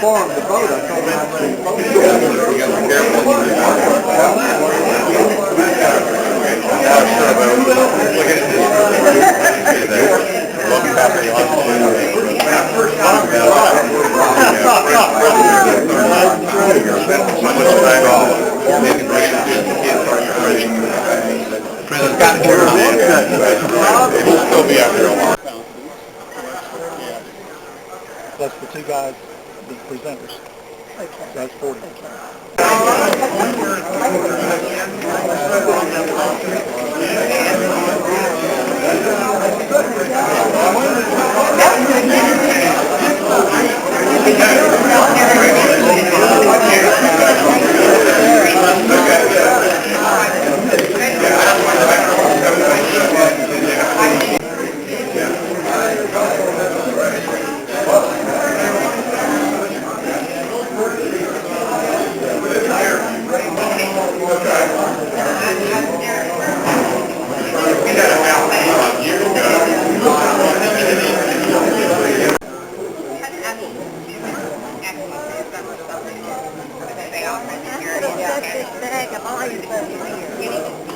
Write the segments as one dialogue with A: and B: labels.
A: quorum to vote. I told them I'd let him vote.
B: You got to be careful. Sure, but look at this. Look at President's got to do it. It'll still be out there a while.
A: That's the two guys, the presenters. Okay. That's 40.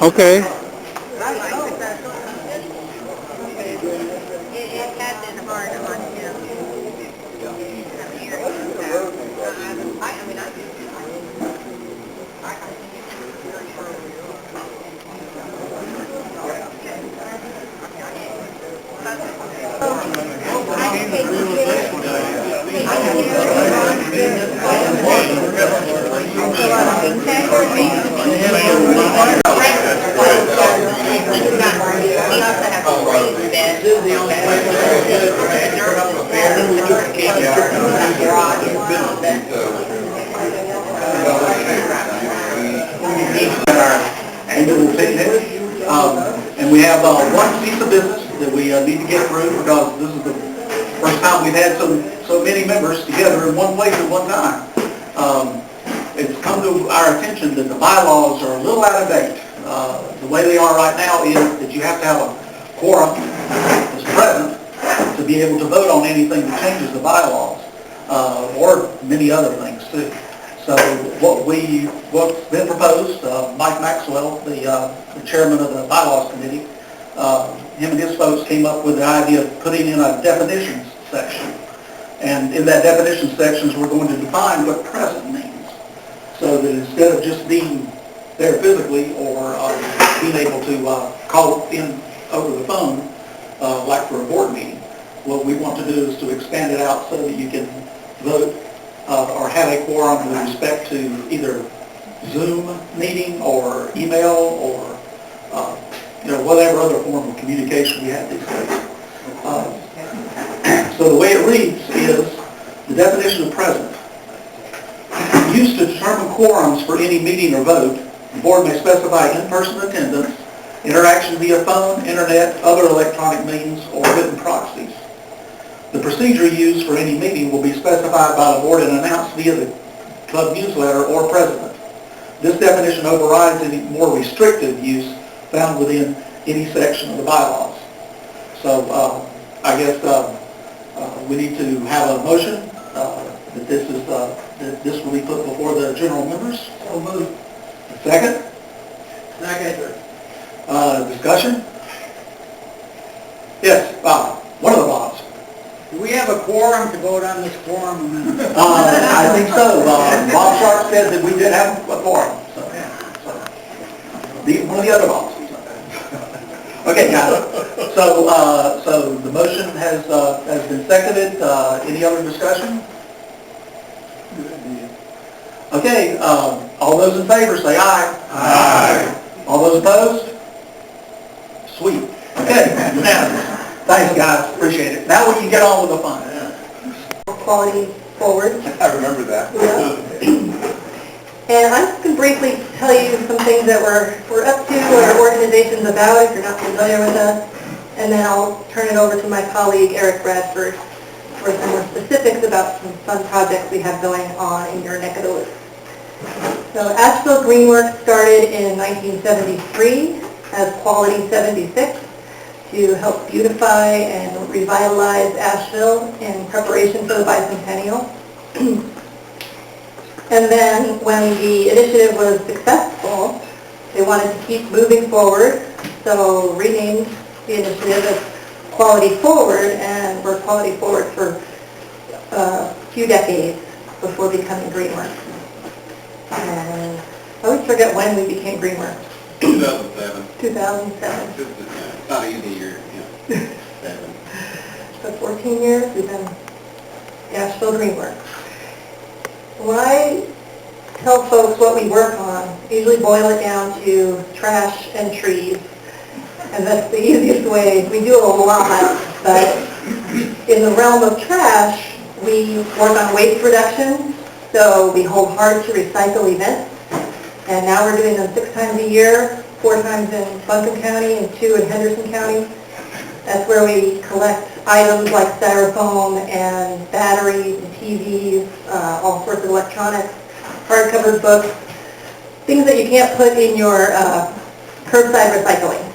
A: Okay. It has been hard on him. Annual picnic, and we have one piece of business that we need to get through because this is the first time we've had so many members together in one place at one time. It's come to our attention that the bylaws are a little out of date. The way they are right now is that you have to have a quorum that's present to be able to vote on anything that changes the bylaws, or many other things too. So what's been proposed, Mike Maxwell, the chairman of the bylaws committee, him and his folks came up with the idea of putting in a definitions section. And in that definition sections, we're going to define what present means. So that instead of just being there physically or being able to call in over the phone, like for a board meeting, what we want to do is to expand it out so that you can vote or have a quorum with respect to either Zoom meeting or email or whatever other form of communication we have these days. So the way it reads is the definition of present. Used to determine quorums for any meeting or vote, the board may specify in-person attendance, interaction via phone, internet, other electronic means, or written proxies. The procedure used for any meeting will be specified by the board and announced via the club newsletter or president. This definition overrides any more restrictive use found within any section of the bylaws. So I guess we need to have a motion that this will be put before the general members. So moved. Second? Second. Discussion? Yes, Bob. One of the Bobs.
C: Do we have a quorum to vote on this quorum?
A: I think so. Bob Sharp said that we did have a quorum. So one of the other Bobs. Okay, got it. So the motion has been seconded. Any other discussion? Okay, all those in favor say aye. Aye. All those opposed? Sweet. Okay, unanimous. Thanks, guys. Appreciate it. Now we can get on with the fun.
D: Quality forward.
B: I remember that.
D: Yeah. And I'm just going to briefly tell you some things that we're up to, what our organization's about, if you're not familiar with us. And then I'll turn it over to my colleague, Eric Bradford, for some more specifics about some fun projects we have going on in your neck of the woods. So Asheville Greenworks started in 1973 as Quality 76 to help beautify and revitalize Asheville in preparation for the bicentennial. And then when the initiative was successful, they wanted to keep moving forward, so renamed the initiative as Quality Forward, and we're Quality Forward for a few decades before becoming Greenworks. And I always forget when we became Greenworks.
B: 2007.
D: 2007.
B: It's not an easy year, yeah. 7.
D: So 14 years we've been Asheville Greenworks. When I tell folks what we work on, I usually boil it down to trash and trees. And that's the easiest way. We do a lot, but in the realm of trash, we work on waste reduction. So we hold hard to recycle events. And now we're doing them 6 times a year, 4 times in Buncombe County and 2 in Henderson County. That's where we collect items like styrofoam and batteries and TVs, all sorts of electronics, hardcover books, things that you can't put in your curbside recycling.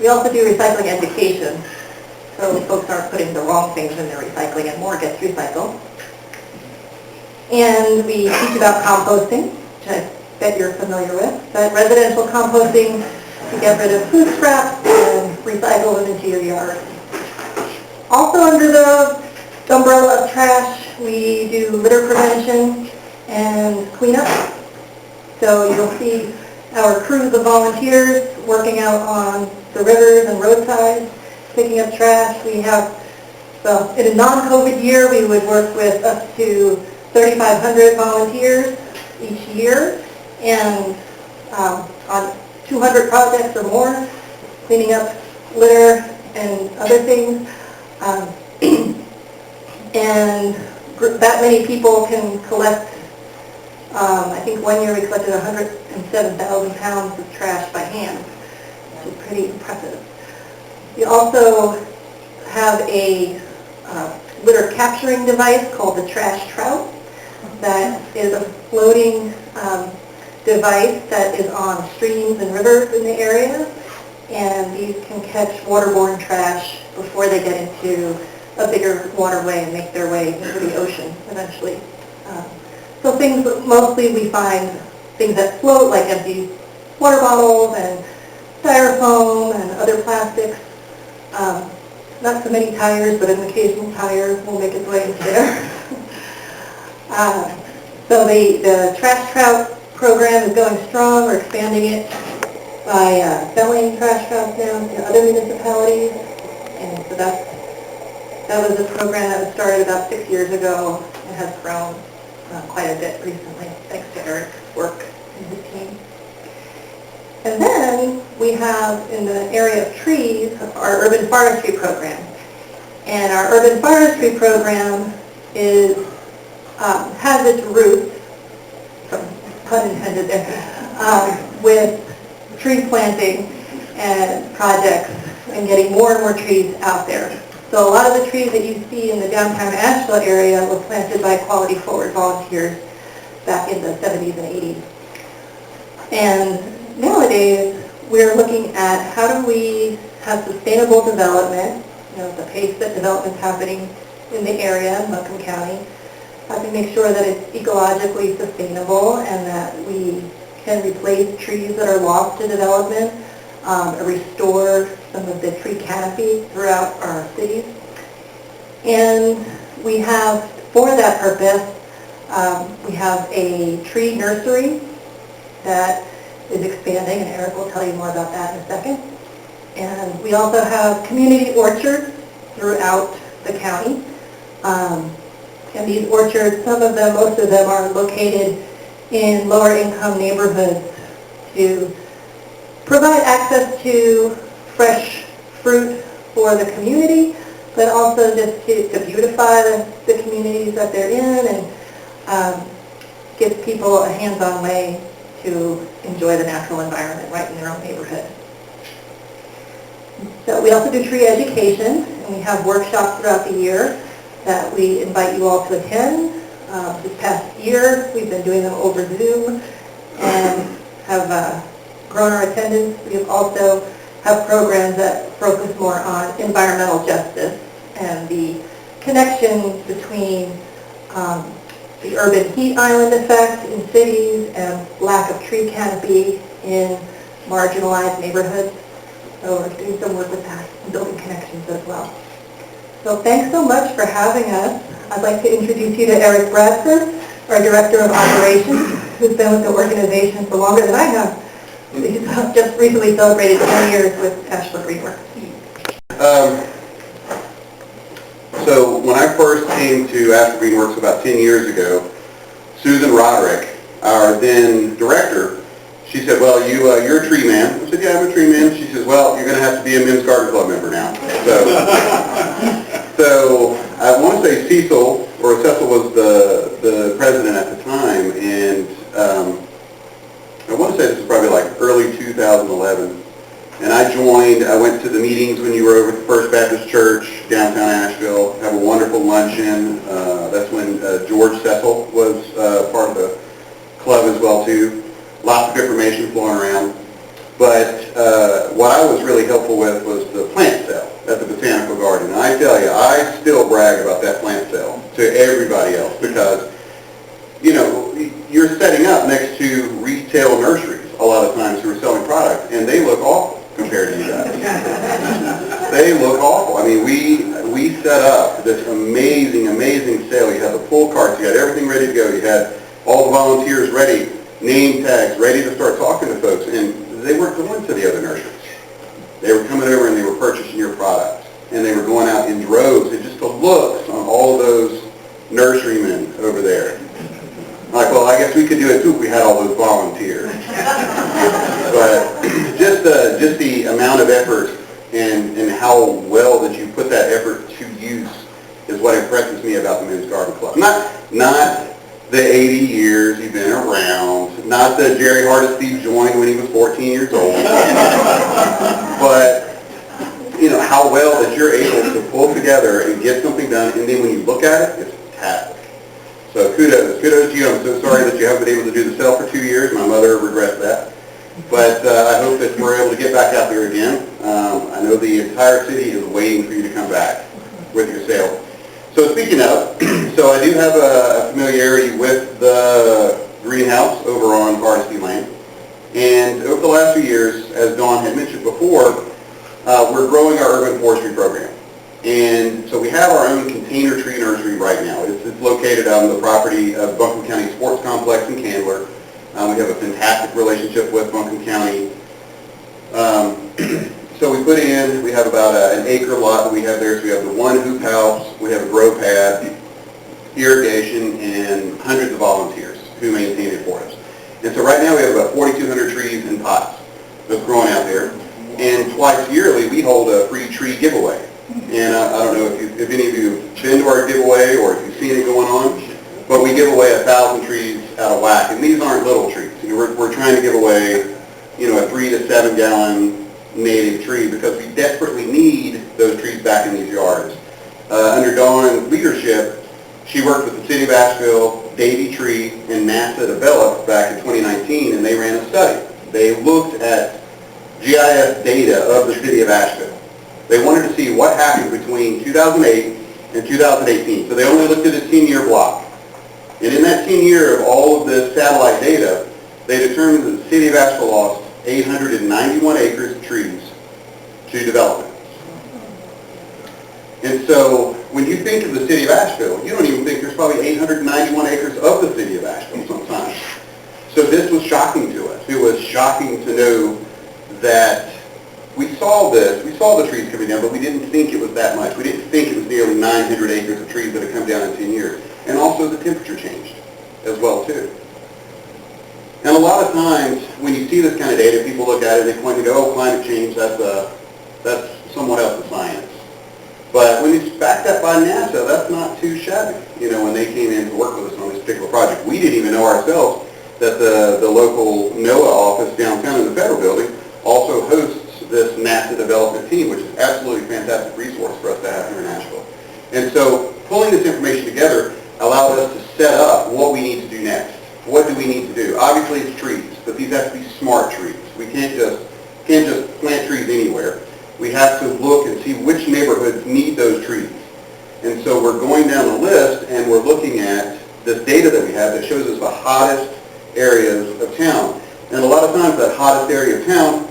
D: We also do recycling education, so folks aren't putting the wrong things in their recycling and more gets recycled. And we teach about composting, which I bet you're familiar with. But residential composting, you get rid of food scraps and recycle them into your yard. Also under the umbrella of trash, we do litter prevention and cleanup. So you'll see our crews of volunteers working out on the rivers and roadsides, picking up trash. We have, well, in a non-COVID year, we would work with up to 3,500 volunteers each year, and on 200 projects or more, cleaning up litter and other things. And that many people can collect, I think one year we collected 107,000 pounds of trash by hand, which is pretty impressive. We also have a litter capturing device called the Trash Trout that is a floating device that is on streams and rivers in the area, and these can catch waterborne trash before they get into a bigger waterway and make their way into the ocean eventually. So things, mostly we find things that float, like empty water bottles and styrofoam and other plastics. Not so many tires, but an occasional tire will make its way into there. So the Trash Trout program is going strong. We're expanding it by selling trash trouts now to other municipalities. And so that was a program that was started about 6 years ago and has grown quite a bit recently, thanks to Eric's work and his team. And then we have, in the area of trees, our urban forestry program. And our urban forestry program is has its roots, pun intended there, with tree planting and projects and getting more and more trees out there. So a lot of the trees that you see in the downtown Asheville area were planted by Quality Forward volunteers back in the 70s and 80s. And nowadays, we're looking at how do we have sustainable development, the pace that development's happening in the area in Buncombe County, how to make sure that it's ecologically sustainable and that we can replace trees that are lost to development, restore some of the tree canopy throughout our cities. And we have, for that purpose, we have a tree nursery that is expanding, and Eric will tell you more about that in a second. And we also have community orchards throughout the county. And these orchards, some of them, most of them are located in lower income neighborhoods to provide access to fresh fruit for the community, but also just to beautify the communities that they're in and give people a hands-on way to enjoy the natural environment right in their own neighborhood. So we also do tree education, and we have workshops throughout the year that we invite you all to attend. This past year, we've been doing them over Zoom and have grown our attendance. We also have programs that focus more on environmental justice and the connections between the urban heat island effect in cities and lack of tree canopy in marginalized neighborhoods. So we're doing some work with that and building connections as well. So thanks so much for having us. I'd like to introduce you to Eric Bradford, our Director of Operations, who's been with the organization for longer than I have. He's just recently celebrated 10 years with Asheville Greenworks.
B: So when I first came to Asheville Greenworks about 10 years ago, Susan Roderick, our then director, she said, well, you're a tree man. I said, yeah, I'm a tree man. She says, well, you're going to have to be a Men's Garden Club member now. So I want to say Cecil was the president at the time, and I want to say this was probably like early 2011. And I joined, I went to the meetings when you were over at the First Baptist Church, downtown Asheville, have a wonderful luncheon. That's when George Cecil was part of the club as well too. Lots of information flowing around. But what I was really helpful with was the plant sale at the Botanical Garden. And I tell you, I still brag about that plant sale to everybody else because, you know, you're setting up next to retail nurseries a lot of times who are selling product, and they look awful compared to you guys. They look awful. I mean, we set up this amazing, amazing sale. You had the pull carts, you had everything ready to go. You had all the volunteers ready, name tags, ready to start talking to folks, and they weren't going to the other nurseries. They were coming over and they were purchasing your product, and they were going out in droves, and just the looks on all of those nurserymen over there. Like, well, I guess we could do it too if we had all those volunteers. But just the amount of effort and how well that you put that effort to use is what impresses me about the Men's Garden Club. Not the 80 years you've been around, not the Jerry Hardesty joined when he was 14 years old, but you know how well that you're able to pull together and get something done, and then when you look at it, it's fantastic. So kudos to you. I'm so sorry that you haven't been able to do the sale for 2 years. My mother regrets that. But I hope that we're able to get back out there again. I know the entire city is waiting for you to come back with your sale. So speaking of, so I do have a familiarity with the greenhouse over on Hardesty Lane. And over the last few years, as Dawn had mentioned before, we're growing our urban forestry program. And so we have our own container tree nursery right now. It's located on the property of Buncombe County Sports Complex in Candler. We have a fantastic relationship with Buncombe County. So we have about an acre lot that we have there. So we have the one hoop house, we have a grow pad, irrigation, and hundreds of volunteers who maintain it for us. And so right now we have about 4,200 trees in pots that's growing out there. And twice yearly we hold a free tree giveaway. And I don't know if any of you have been to our giveaway or if you've seen it going on, but we give away 1,000 trees out of whack. And these aren't little trees. You know, we're trying to give away, you know, a 3 to 7 gallon native tree because we desperately need those trees back in these yards. Under Dawn's leadership, she worked with the City of Asheville, Davy Tree, and NASA developed back in 2019, and they ran a study. They looked at GIS data of the City of Asheville. They wanted to see what happened between 2008 and 2018. So they only looked at a 10-year block. And in that 10 year of all of this satellite data, they determined that the City of Asheville lost 891 acres of trees to development. And so when you think of the City of Asheville, you don't even think there's probably 891 acres of the City of Asheville sometimes. So this was shocking to us. It was shocking to know that we saw the trees coming down, but we didn't think it was that much. We didn't think it was nearly 900 acres of trees that had come down in 10 years. And also the temperature changed as well too. And a lot of times when you see this kind of data, people look at it and they point and go, oh, climate change, that's somewhat else of science. But when it's backed up by NASA, that's not too shabby. You know, when they came in to work with us on this particular project, we didn't even know ourselves that the local NOAA office downtown in the Federal Building also hosts this NASA development team, which is absolutely a fantastic resource for us to have here in Asheville. And so pulling this information together allowed us to set up what we need to do next. What do we need to do? Obviously it's trees, but these have to be smart trees. We can't just plant trees anywhere. We have to look and see which neighborhoods need those trees. And so we're going down the list and we're looking at this data that we have that shows us the hottest areas of town. And a lot of times that hottest area of town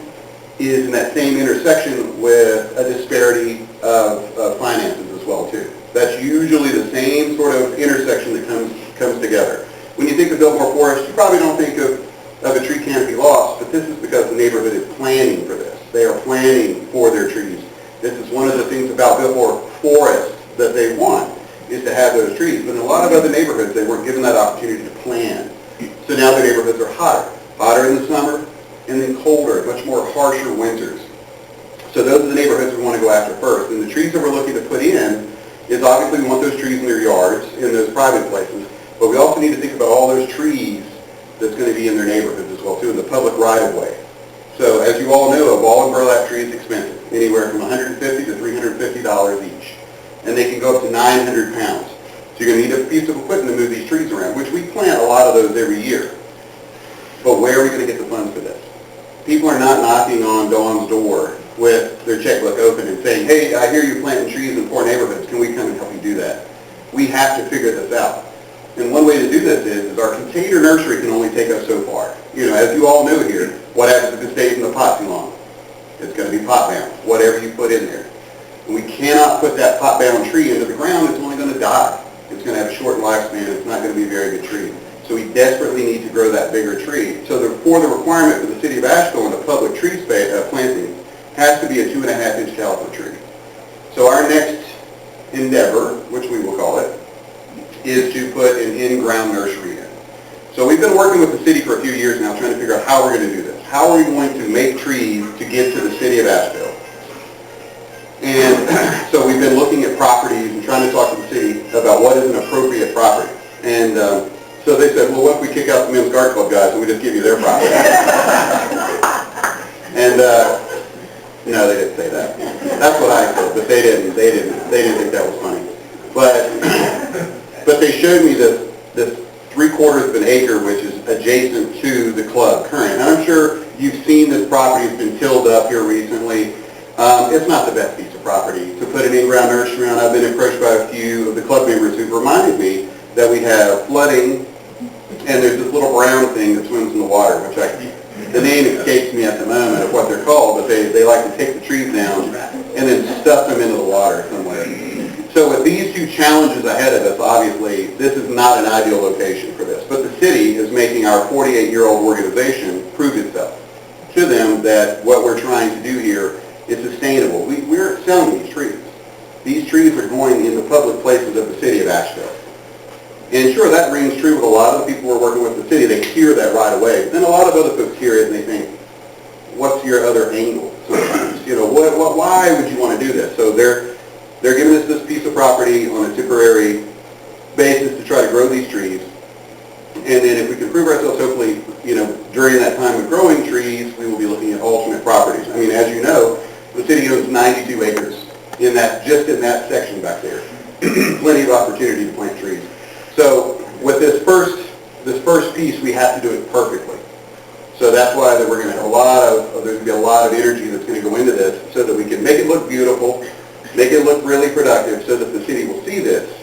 B: is in that same intersection with a disparity of finances as well too. That's usually the same sort of intersection that comes together. When you think of Biltmore Forest, you probably don't think of a tree canopy loss, but this is because the neighborhood is planning for this. They are planning for their trees. This is one of the things about Biltmore Forest that they want, is to have those trees. But in a lot of other neighborhoods, they weren't given that opportunity to plan. So now the neighborhoods are hotter in the summer, and then colder, much more harsher winters. So those are the neighborhoods we want to go after first. And the trees that we're looking to put in is obviously we want those trees in their yards, in those private places, but we also need to think about all those trees that's going to be in their neighborhoods as well too, in the public right-of-way. So as you all know, a ball and burlap tree is expensive, anywhere from $150 to $350 each. And they can go up to 900 pounds. So you're going to need a piece of equipment to move these trees around, which we plant a lot of those every year. But where are we going to get the funds for this? People are not knocking on Dawn's door with their checkbook open and saying, hey, I hear you're planting trees in poor neighborhoods. Can we come and help you do that? We have to figure this out. And one way to do this is our container nursery can only take us so far. You know, as you all know here, what happens if it stays in the pot too long? It's going to be pot bound, whatever you put in there. And we cannot put that pot bound tree into the ground. It's only going to die. It's going to have a short lifespan. It's not going to be a very good tree. So we desperately need to grow that bigger tree. So for the requirement for the city of Asheville in a public tree planting has to be a 2.5-inch caliper tree. So our next endeavor, which we will call it, is to put an in-ground nursery in. So we've been working with the city for a few years now trying to figure out how we're going to do this. How are we going to make trees to get to the city of Asheville? And so we've been looking at properties and trying to talk to the city about what is an appropriate property. And so they said, well, what if we kick out the Men's Guard Club guys and we just give you their property? And no, they didn't say that. That's what I said, but they didn't think that was funny. But they showed me this 3/4 of an acre, which is adjacent to the club current. And I'm sure you've seen this property. It's been tilled up here recently. It's not the best piece of property to put an in-ground nursery on. I've been approached by a few of the club members who've reminded me that we have flooding, and there's this little brown thing that swims in the water, which the name escapes me at the moment of what they're called, but they like to take the trees down and then stuff them into the water somewhere. So with these two challenges ahead of us, obviously, this is not an ideal location for this. But the city is making our 48-year-old organization prove itself to them that what we're trying to do here is sustainable. We're selling these trees. These trees are going in the public places of the city of Asheville. And sure, that rings true with a lot of the people we're working with in the city. They hear that right away. Then a lot of other folks hear it and they think, what's your other angle sometimes? You know, why would you want to do this? So they're giving us this piece of property on a temporary basis to try to grow these trees. And then if we can prove ourselves, hopefully, you know, during that time of growing trees, we will be looking at alternate properties. I mean, as you know, the city owns 92 acres just in that section back there. Plenty of opportunity to plant trees. So with this first piece, we have to do it perfectly. So that's why that we're going to have there's going to be a lot of energy that's going to go into this so that we can make it look beautiful, make it look really productive so that the city will see this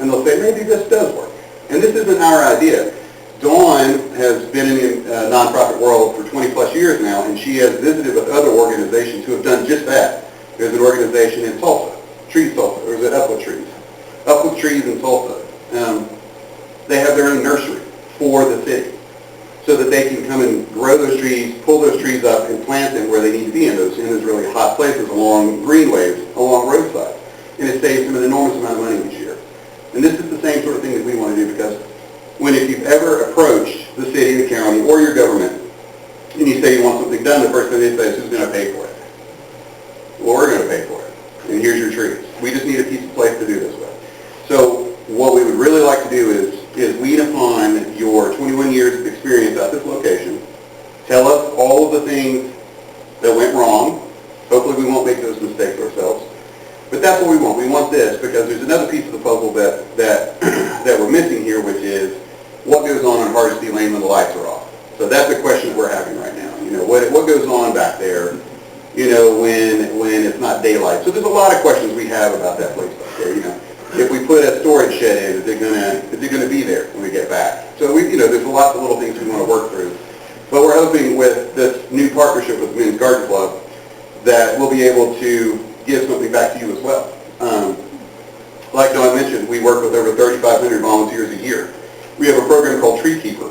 B: and they'll say, maybe this does work. And this isn't our idea. Dawn has been in the nonprofit world for 20 plus years now, and she has visited with other organizations who have done just that. There's an organization in Tulsa, Trees Tulsa, or is it Uplift Trees? Uplift Trees in Tulsa. They have their own nursery for the city so that they can come and grow those trees, pull those trees up, and plant them where they need to be in those really hot places along greenways, along roadsides. And it saves them an enormous amount of money each year. And this is the same sort of thing that we want to do because if you've ever approached the city, the county, or your government, and you say you want something done, the first thing they say is, who's going to pay for it? Well, we're going to pay for it. And here's your trees. We just need a piece of place to do this with. So what we would really like to do is lean upon your 21 years of experience at this location. Tell us all of the things that went wrong. Hopefully we won't make those mistakes ourselves. But that's what we want. We want this because there's another piece of the puzzle that we're missing here, which is what goes on Hardesty Lane when the lights are off. So that's the question we're having right now. You know, what goes on back there, you know, when it's not daylight. So there's a lot of questions we have about that place back there, you know. If we put a storage shed in? Is it gonna be there when we get back? So there's lots of little things we want to work through. But we're hoping with this new partnership with Men's Garden Club that we'll be able to give something back to you as well. Like Don mentioned, we work with over 3,500 volunteers a year. We have a program called Tree Keeper,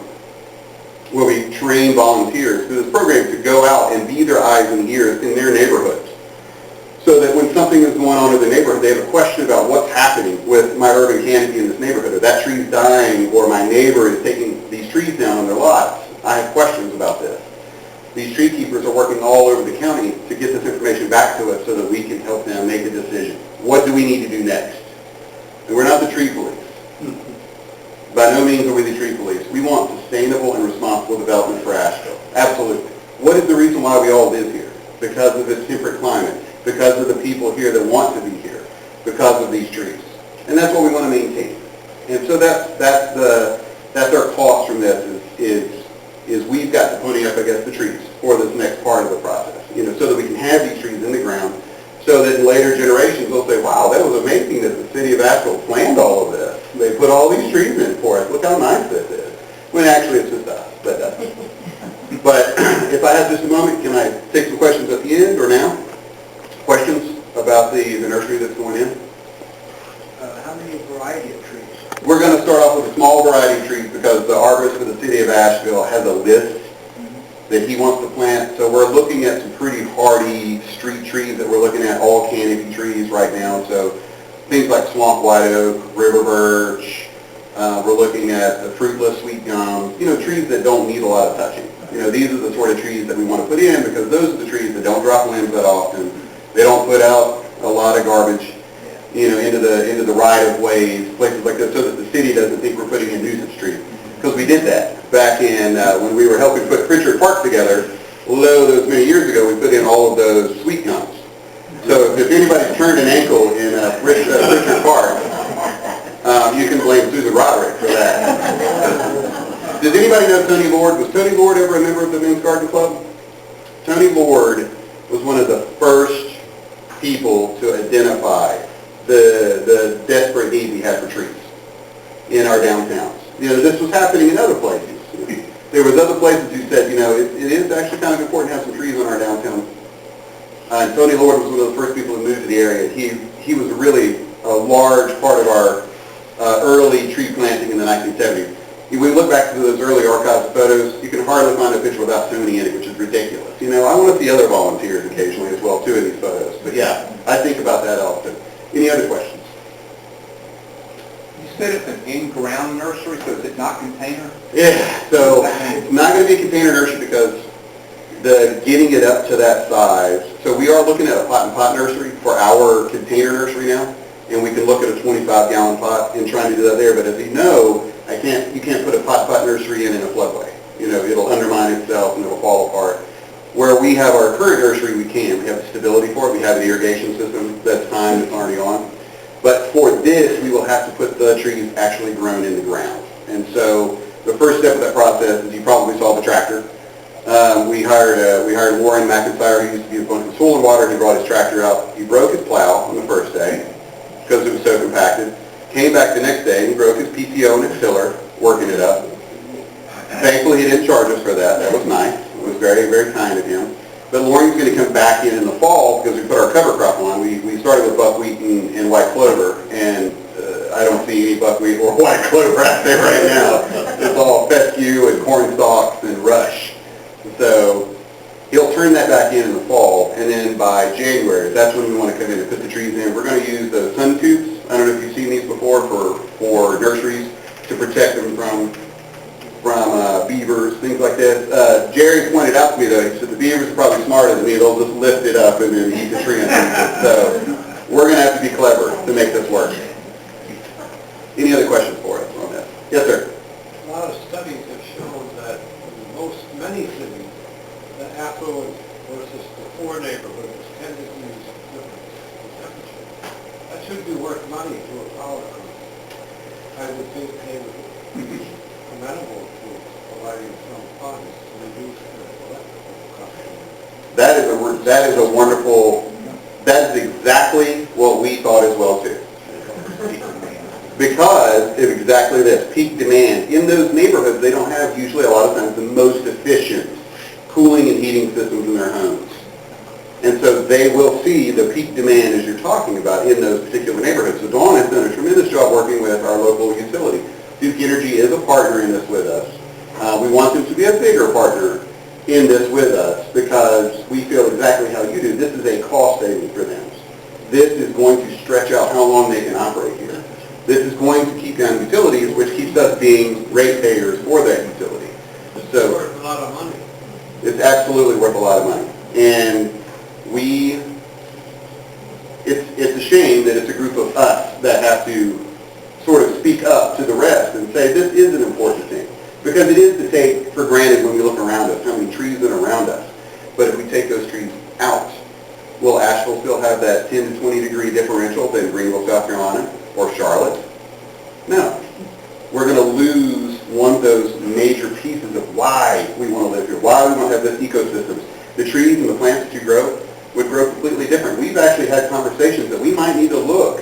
B: where we train volunteers through this program to go out and be their eyes and ears in their neighborhoods. So that when something is going on in the neighborhood, they have a question about what's happening with my urban canopy in this neighborhood, or that tree's dying, or my neighbor is taking these trees down on their lots. I have questions about this. These tree keepers are working all over the county to get this information back to us so that we can help them make a decision. What do we need to do next? And we're not the tree police. By no means are we the tree police. We want sustainable and responsible development for Asheville. Absolutely. What is the reason why we all live here? Because of its temperate climate, because of the people here that want to be here, because of these trees. And that's what we want to maintain. And so that's our cost from this is we've got to pony up against the trees for this next part of the process, so that we can have these trees in the ground, so that in later generations they'll say, wow, that was amazing that the city of Asheville planned all of this. They put all these trees in for us. Look how nice this is. When actually it's just us. But if I have just a moment, can I take some questions at the end or now? Questions about the nursery that's going in?
C: How many variety of trees?
B: We're going to start off with a small variety of trees because the arborist for the city of Asheville has a list that he wants to plant. So we're looking at some pretty hardy street trees that we're looking at, all canopy trees right now. So things like swamp white oak, river birch. We're looking at the fruitless sweet gums, trees that don't need a lot of touching. These are the sort of trees that we want to put in because those are the trees that don't drop limbs that often. They don't put out a lot of garbage, into the right-of-ways, places like this, so that the city doesn't think we're putting in nuisance trees. Because we did that back in when we were helping put Pritchard Park together. Those many years ago, we put in all of those sweet gums. So if anybody's turned an ankle in Pritchard Park, you can blame Susan Roderick for that. Does anybody know Tony Lord? Was Tony Lord ever a member of the Men's Garden Club? Tony Lord was one of the first people to identify the desperate need we had for trees in our downtowns. This was happening in other places. There was other places who said, it is actually kind of important to have some trees in our downtown. And Tony Lord was one of the first people to move to the area. He was really a large part of our early tree planting in the 1970s. When we look back to those early archived photos, you can hardly find a picture without Tony in it, which is ridiculous. I want to see other volunteers occasionally as well, too, in these photos. But yeah, I think about that often. Any other questions?
E: You said it's an in-ground nursery, so is it not container?
B: Yeah, so it's not going to be a container nursery because getting it up to that size, so we are looking at a pot and pot nursery for our container nursery now, and we can look at a 25-gallon pot and try to do that there. But as you know, you can't put a pot nursery in a floodway. It'll undermine itself and it'll fall apart. Where we have our current nursery, we can. We have the stability for it. We have an irrigation system that's timed, it's already on. But for this, we will have to put the trees actually grown in the ground. And so the first step of that process is you probably saw the tractor. We hired Warren McIntyre, who used to be a bunch of soil and water. He brought his tractor out. He broke his plow on the first day because it was so compacted. Came back the next day and he broke his PTO and his tiller, working it up. Thankfully, he didn't charge us for that. That was nice. It was very, very kind of him. But Lauren's going to come back in the fall because we put our cover crop on. We started with buckwheat and white clover, and I don't see any buckwheat or white clover out there right now. It's all fescue and corn stalks and rush. So he'll turn that back in the fall, and then by January, that's when we want to come in and put the trees in. We're going to use the sun tubes. I don't know if you've seen these before for nurseries to protect them from beavers, things like this. Jerry pointed out to me, though, he said the beavers are probably smarter than me. They'll just lift it up and then eat the tree underneath it. So we're going to have to be clever to make this work. Any other questions for us on that? Yes, sir.
F: A lot of studies have shown that in many cities, the affluent versus the poor neighborhoods tend to use different temperature. That should be worth money to a power company. I would think they would be amenable to providing some funds to reduce their electrical costs.
B: That is a wonderful, that is exactly what we thought as well, too. because of exactly this, peak demand. In those neighborhoods, they don't have usually a lot of times the most efficient cooling and heating systems in their homes. And so they will see the peak demand as you're talking about in those particular neighborhoods. So Dawn has done a tremendous job working with our local utility. Duke Energy is a partner in this with us. We want them to be a bigger partner in this with us because we feel exactly how you do. This is a cost saving for them. This is going to stretch out how long they can operate here. This is going to keep down utilities, which keeps us being ratepayers for that utility.
F: It's
B: So
F: worth a lot of money.
B: it's absolutely worth a lot of money. And it's a shame that it's a group of us that have to sort of speak up to the rest and say this is an important thing. Because it is to take for granted when we look around us, how many trees are around us. But if we take those trees out, will Asheville still have that 10 to 20 degree differential than Greenville, South Carolina, or Charlotte? No. We're going to lose one of those major pieces of why we want to live here, why we want to have this ecosystem. The trees and the plants that you grow would grow completely different. We've actually had conversations that we might need to look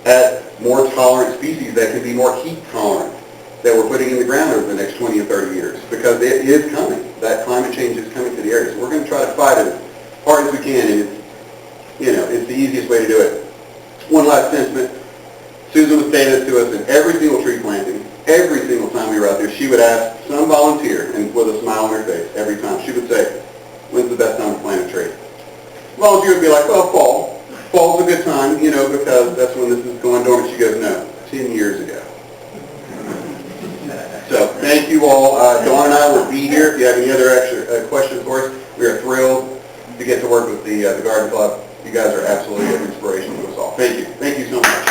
B: at more tolerant species that can be more heat tolerant that we're putting in the ground over the next 20 and 30 years because it is coming. That climate change is coming to the area. So we're going to try to fight it as hard as we can, and it's the easiest way to do it. One last sentiment. Susan would say this to us in every single tree planting, every single time we were out there. She would ask some volunteer, and with a smile on her face every time, she would say, when's the best time to plant a tree? Volunteer would be like, well, fall. Fall's a good time, because that's when this is going dormant. She goes, no, 10 years ago. So thank you all. Dawn and I will be here if you have any other extra questions for us. We are thrilled to get to work with the Garden Club. You guys are absolutely an inspiration to us all. Thank you. Thank you so much.